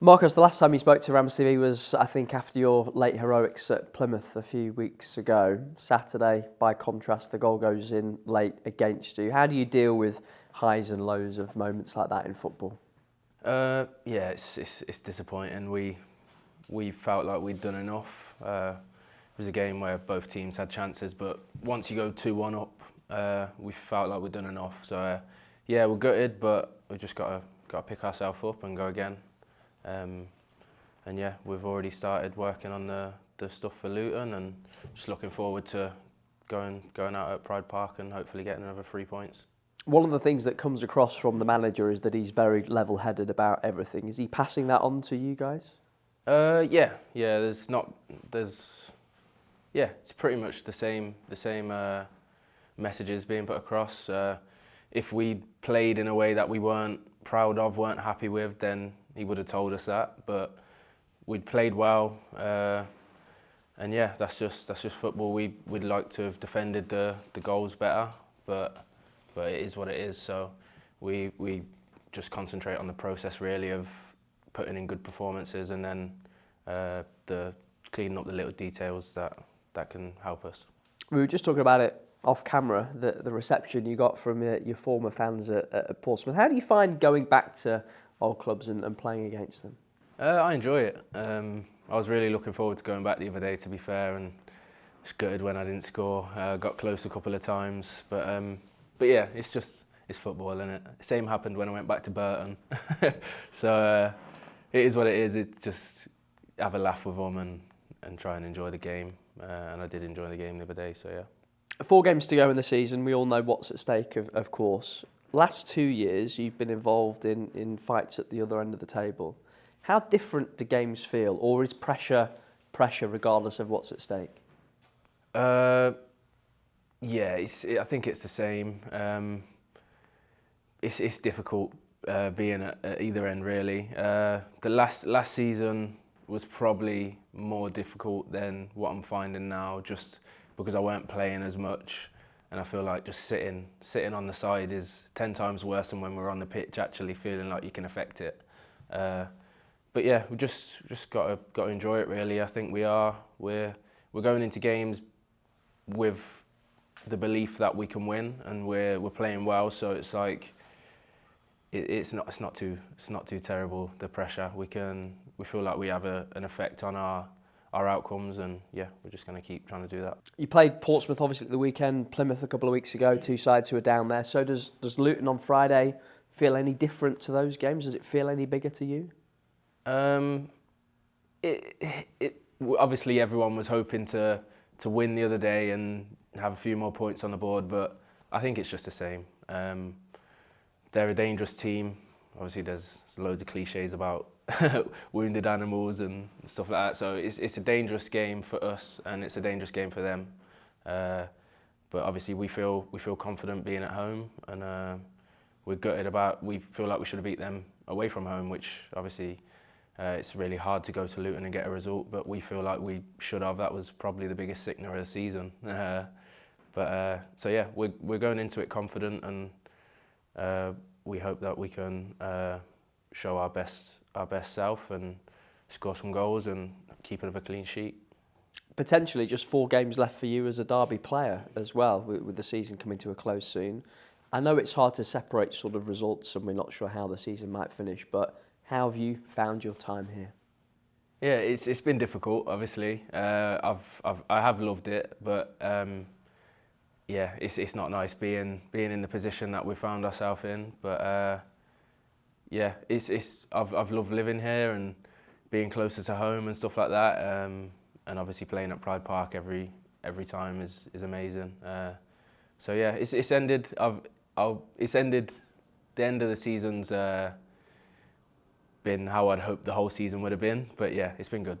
Marcus, the last time you spoke to RamsTV was, I think, after your late heroics at Plymouth a few weeks ago. Saturday, by contrast, the goal goes in late against you. How do you deal with highs and lows of moments like that in football? Yeah, it's disappointing. We felt like we'd done enough. It was a game where both teams had chances, but once you go 2-1 up, we felt like we'd done enough. So yeah, we're gutted, but we just got to pick ourselves up and go again. And yeah, we've already started working on the stuff for Luton, and just looking forward to going out at Pride Park and hopefully getting another 3 points. One of the things that comes across from the manager is that he's very level-headed about everything. Is he passing that on to you guys? Yeah. It's pretty much the same messages being put across. If we played in a way that we weren't proud of, weren't happy with, then he would have told us that. But we'd played well, and yeah, that's just football. We'd like to have defended the goals better, but it is what it is. So we just concentrate on the process really of putting in good performances, and then the cleaning up the little details that can help us. We were just talking about it off camera, the reception you got from your former fans at Portsmouth. How do you find going back to old clubs and playing against them? I enjoy it. I was really looking forward to going back the other day, to be fair, and it's gutted when I didn't score. Got close a couple of times, but yeah, it's football, isn't it? Same happened when I went back to Burton. So it is what it is. It just have a laugh with them and try and enjoy the game. And I did enjoy the game the other day, so yeah. 4 games to go in the season. We all know what's at stake, of course. Last 2 years, you've been involved in fights at the other end of the table. How different do games feel, or is pressure regardless of what's at stake? Yeah, I think it's the same. It's difficult being at either end, really. The last season was probably more difficult than what I'm finding now, just because I weren't playing as much, and I feel like just sitting on the side is 10 times worse than when we're on the pitch, actually feeling like you can affect it. But yeah, we just got to enjoy it, really. I think we're going into games with the belief that we can win, and we're playing well. So it's like it's not too terrible, the pressure. We feel like we have an effect on our outcomes, and yeah, we're just going to keep trying to do that. You played Portsmouth obviously at the weekend, Plymouth a couple of weeks ago, 2 sides who are down there. So does Luton on Friday feel any different to those games? Does it feel any bigger to you? Obviously everyone was hoping to win the other day and have a few more points on the board, but I think it's just the same. They're a dangerous team. Obviously there's loads of cliches about wounded animals and stuff like that, so it's a dangerous game for us, and it's a dangerous game for them. But obviously we feel confident being at home, and we're gutted we feel like we should have beat them away from home, which obviously it's really hard to go to Luton and get a result, but we feel like we should have. That was probably the biggest sickener of the season. So yeah, we're going into it confident, and we hope that we can show our best self and score some goals and keep it of a clean sheet. Potentially just 4 games left for you as a Derby player as well, with the season coming to a close soon. I know it's hard to separate sort of results, and we're not sure how the season might finish, but how have you found your time here? Yeah, it's been difficult, obviously. I have loved it, but yeah, it's not nice being in the position that we found ourselves in. But yeah, I've loved living here and being closer to home and stuff like that. And obviously playing at Pride Park every time is amazing. So yeah, it's ended. It's ended. The end of the season's been how I'd hoped the whole season would have been. But yeah, it's been good.